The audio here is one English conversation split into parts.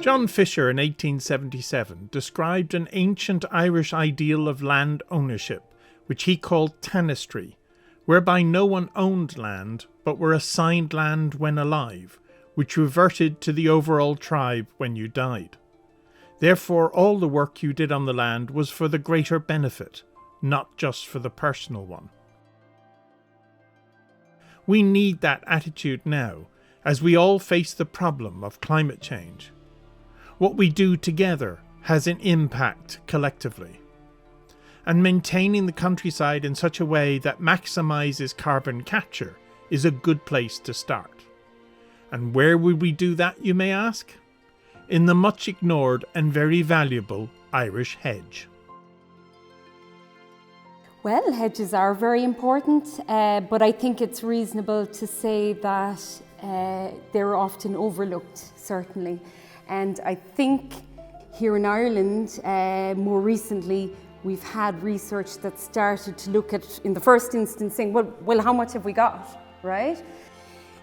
John Fisher in 1877 described an ancient Irish ideal of land ownership, which he called tanistry, whereby no one owned land but were assigned land when alive, which reverted to the overall tribe when you died. Therefore, all the work you did on the land was for the greater benefit, not just for the personal one. We need that attitude now, as we all face the problem of climate change. What we do together has an impact collectively. And maintaining the countryside in such a way that maximises carbon capture is a good place to start. And where would we do that, you may ask? In the much ignored and very valuable Irish hedge. Well, hedges are very important, but I think it's reasonable to say that they're often overlooked, certainly. And I think here in Ireland, more recently, we've had research that started to look at, in the first instance, saying, well, how much have we got, right?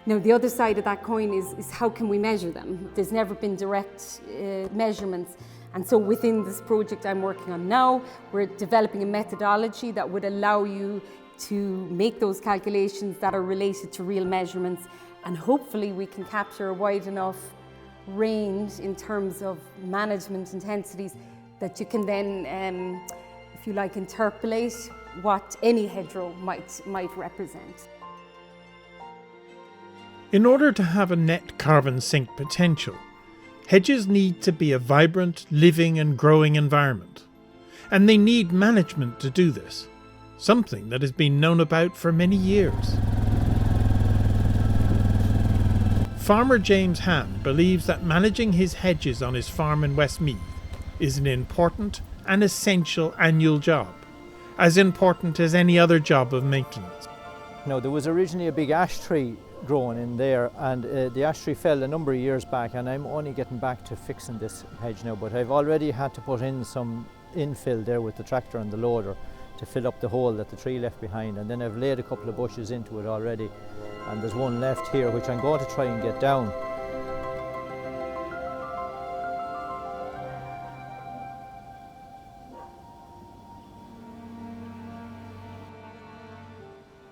Now, the other side of that coin is how can we measure them? There's never been direct measurements. And so within this project I'm working on now, we're developing a methodology that would allow you to make those calculations that are related to real measurements. And hopefully we can capture a wide enough range in terms of management intensities that you can then, if you like, interpolate what any hedgerow might represent. In order to have a net carbon sink potential, hedges need to be a vibrant, living and growing environment. And they need management to do this, something that has been known about for many years. Farmer James Ham believes that managing his hedges on his farm in Westmeath is an important and essential annual job, as important as any other job of maintenance. No, there was originally a big ash tree growing in there, and the ash tree fell a number of years back, and I'm only getting back to fixing this hedge now, but I've already had to put in some infill there with the tractor and the loader to fill up the hole that the tree left behind, and then I've laid a couple of bushes into it already, and there's one left here which I'm going to try and get down.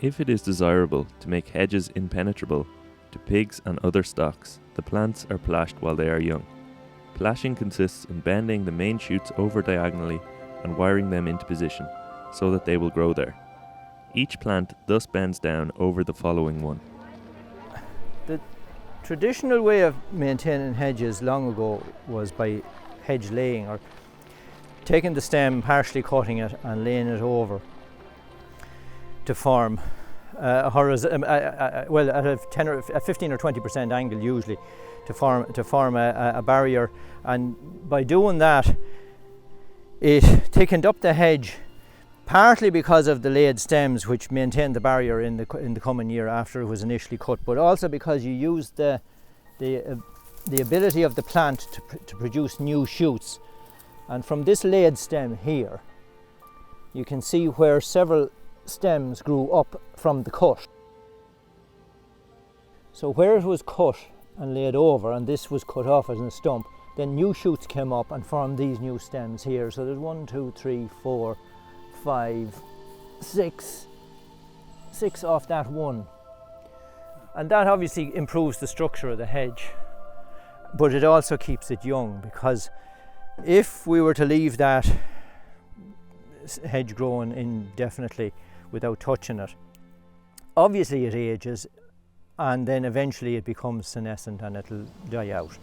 If it is desirable to make hedges impenetrable to pigs and other stocks, the plants are plashed while they are young. Plashing consists in bending the main shoots over diagonally and wiring them into position so that they will grow there. Each plant thus bends down over the following one. The traditional way of maintaining hedges long ago was by hedge laying, or taking the stem, partially cutting it and laying it over to form at a 15 or 20% angle usually to form a barrier, and by doing that it thickened up the hedge, partly because of the laid stems which maintained the barrier in the coming year after it was initially cut, but also because you used the ability of the plant to produce new shoots. And from this laid stem here you can see where several stems grew up from the cut. So where it was cut and laid over, and this was cut off as a stump, then new shoots came up and formed these new stems here. So there's 1, 2, 3, 4, 5, 6 off that one. And that obviously improves the structure of the hedge, but it also keeps it young, because if we were to leave that hedge growing indefinitely without touching it, obviously it ages and then eventually it becomes senescent and it'll die out.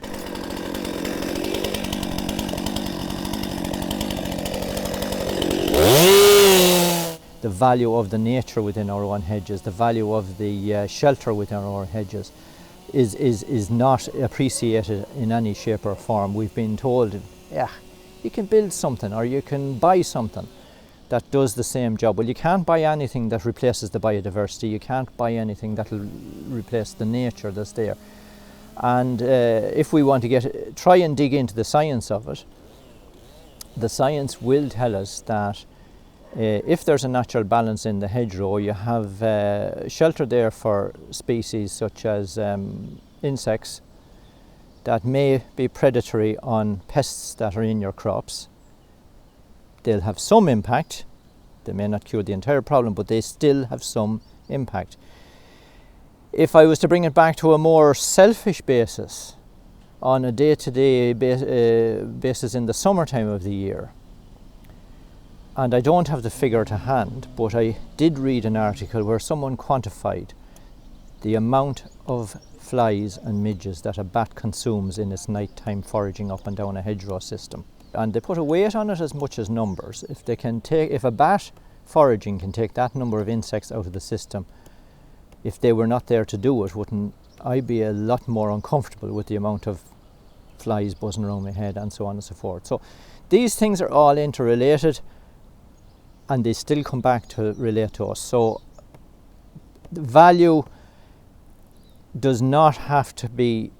The value of the nature within our own hedges, the value of the shelter within our hedges is not appreciated in any shape or form. We've been told, yeah, you can build something or you can buy something that does the same job. Well, you can't buy anything that replaces the biodiversity. You can't buy anything that will replace the nature that's there. And if we want to try and dig into the science of it, the science will tell us that if there's a natural balance in the hedgerow, you have shelter there for species such as insects that may be predatory on pests that are in your crops. They'll have some impact. They may not cure the entire problem, but they still have some impact. If I was to bring it back to a more selfish basis, on a day-to-day basis in the summertime of the year, and I don't have the figure to hand, but I did read an article where someone quantified the amount of flies and midges that a bat consumes in its nighttime foraging up and down a hedgerow system. And they put a weight on it as much as numbers. If a bat foraging can take that number of insects out of the system, if they were not there to do it, wouldn't I be a lot more uncomfortable with the amount of flies buzzing around my head and so on and so forth. So these things are all interrelated, and they still come back to relate to us. So the value does not have to be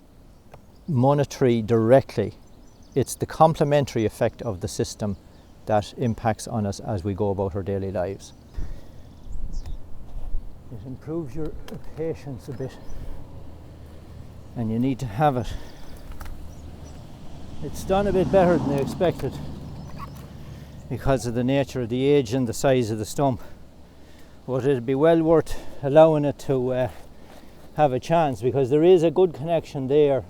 monetary directly. It's the complementary effect of the system that impacts on us as we go about our daily lives. It improves your patience a bit, and you need to have it. It's done a bit better than I expected because of the nature of the age and the size of the stump, but it'd be well worth allowing it to have a chance, because there is a good connection there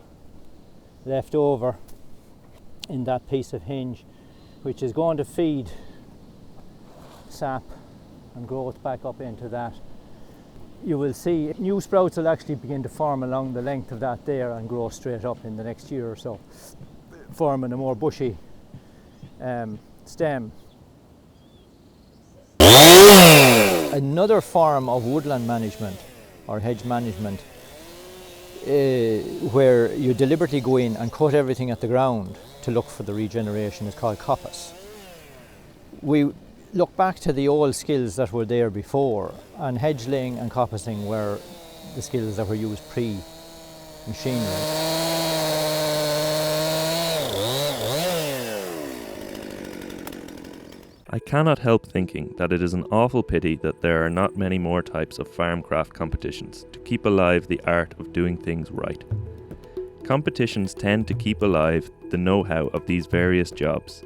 left over in that piece of hinge, which is going to feed sap and growth back up into that. You will see new sprouts will actually begin to form along the length of that there and grow straight up in the next year or so, forming a more bushy stem. Another form of woodland management or hedge management where you deliberately go in and cut everything at the ground to look for the regeneration is called coppice. We look back to the old skills that were there before, and hedge laying and coppicing were the skills that were used pre-machinery. I cannot help thinking that it is an awful pity that there are not many more types of farmcraft competitions to keep alive the art of doing things right. Competitions tend to keep alive the know-how of these various jobs.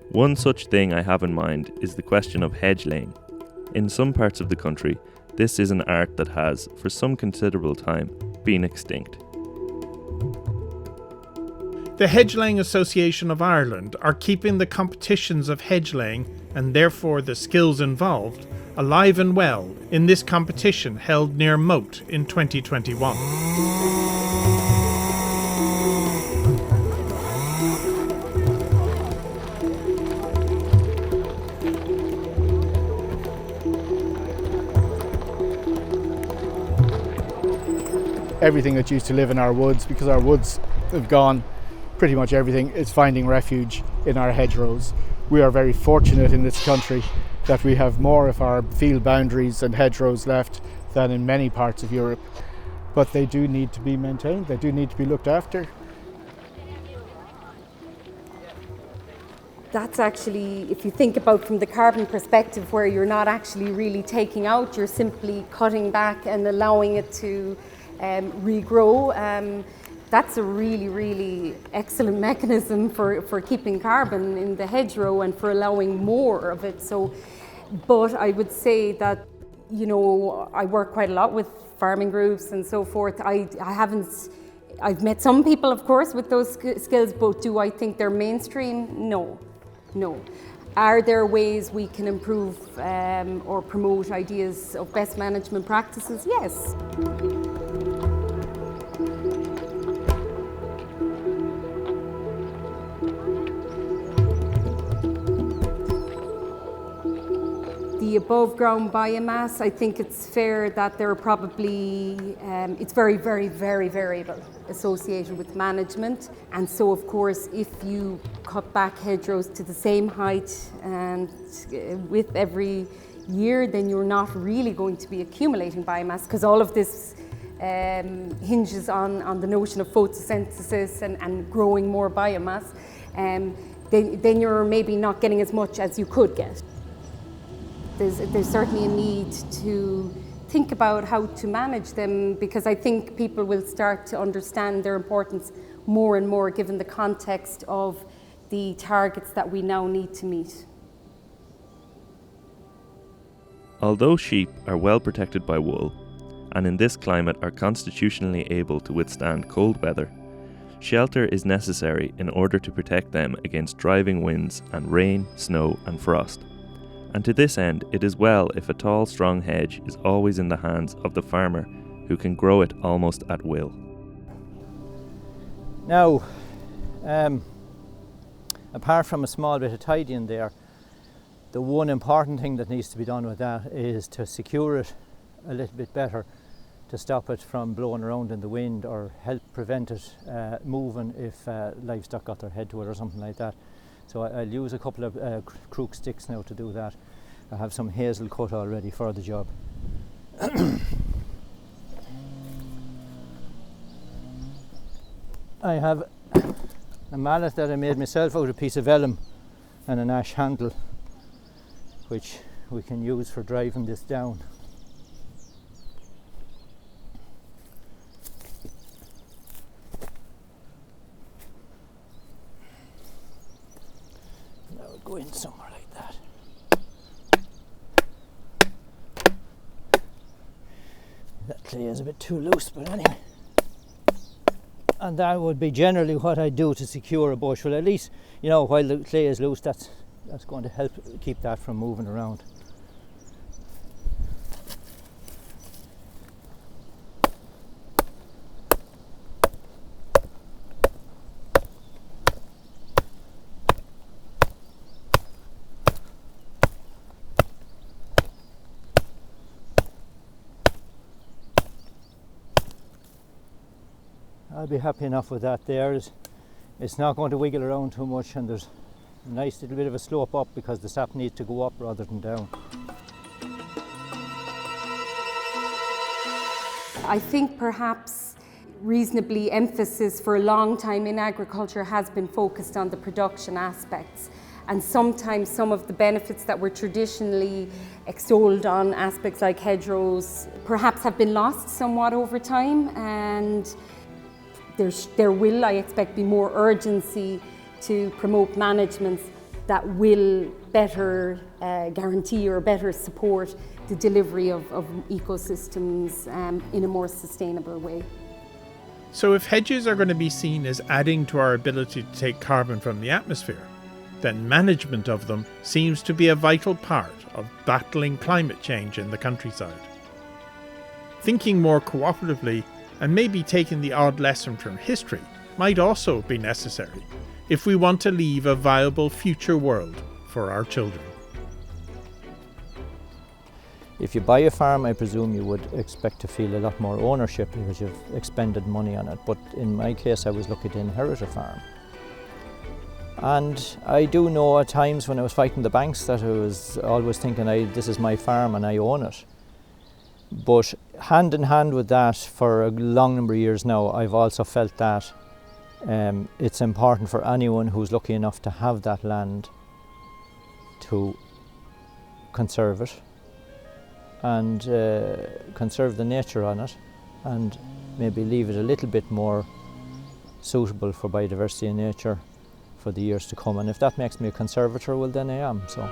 One such thing I have in mind is the question of hedge laying. In some parts of the country, this is an art that has, for some considerable time, been extinct. The Hedge Laying Association of Ireland are keeping the competitions of hedge laying, and therefore the skills involved, alive and well in this competition held near Moat in 2021. Everything that used to live in our woods, because our woods have gone, pretty much everything is finding refuge in our hedgerows. We are very fortunate in this country that we have more of our field boundaries and hedgerows left than in many parts of Europe. But they do need to be maintained, they do need to be looked after. That's actually, if you think about from the carbon perspective, where you're not actually really taking out, you're simply cutting back and allowing it to regrow. That's a really, really excellent mechanism for keeping carbon in the hedgerow and for allowing more of it. So, but I would say that, you know, I work quite a lot with farming groups and so forth. I've met some people, of course, with those skills, but do I think they're mainstream? No. Are there ways we can improve or promote ideas of best management practices? Yes. The above ground biomass, I think it's fair that there are probably, it's very, very, very variable associated with management. And so of course, if you cut back hedgerows to the same height and with every year, then you're not really going to be accumulating biomass, because all of this hinges on the notion of photosynthesis and growing more biomass. Then you're maybe not getting as much as you could get. There's certainly a need to think about how to manage them, because I think people will start to understand their importance more and more given the context of the targets that we now need to meet. Although sheep are well protected by wool, and in this climate are constitutionally able to withstand cold weather, shelter is necessary in order to protect them against driving winds and rain, snow and frost. And to this end, it is well if a tall, strong hedge is always in the hands of the farmer who can grow it almost at will. Now, apart from a small bit of tidying there, the one important thing that needs to be done with that is to secure it a little bit better, to stop it from blowing around in the wind or help prevent it moving if livestock got their head to it or something like that. So I'll use a couple of crook sticks now to do that. I have some hazel cut already for the job. I have a mallet that I made myself out of a piece of vellum and an ash handle, which we can use for driving this down. Now we'll go in somewhere like that. That clay is a bit too loose, but anyway. And that would be generally what I do to secure a bush. Well, at least, you know, while the clay is loose, that's going to help keep that from moving around. I'll be happy enough with that there. It's not going to wiggle around too much, and there's a nice little bit of a slope up because the sap needs to go up rather than down. I think perhaps reasonably emphasis for a long time in agriculture has been focused on the production aspects, and sometimes some of the benefits that were traditionally extolled on aspects like hedgerows perhaps have been lost somewhat over time, and there will, I expect, be more urgency to promote managements that will better guarantee or better support the delivery of ecosystems in a more sustainable way. So if hedges are going to be seen as adding to our ability to take carbon from the atmosphere, then management of them seems to be a vital part of battling climate change in the countryside. Thinking more cooperatively and maybe taking the odd lesson from history might also be necessary if we want to leave a viable future world for our children. If you buy a farm, I presume you would expect to feel a lot more ownership because you've expended money on it. But in my case, I was lucky to inherit a farm. And I do know at times when I was fighting the banks that I was always thinking, this is my farm and I own it. But hand in hand with that, for a long number of years now, I've also felt that it's important for anyone who's lucky enough to have that land to conserve it and conserve the nature on it, and maybe leave it a little bit more suitable for biodiversity and nature for the years to come. And if that makes me a conservator, well then I am. So.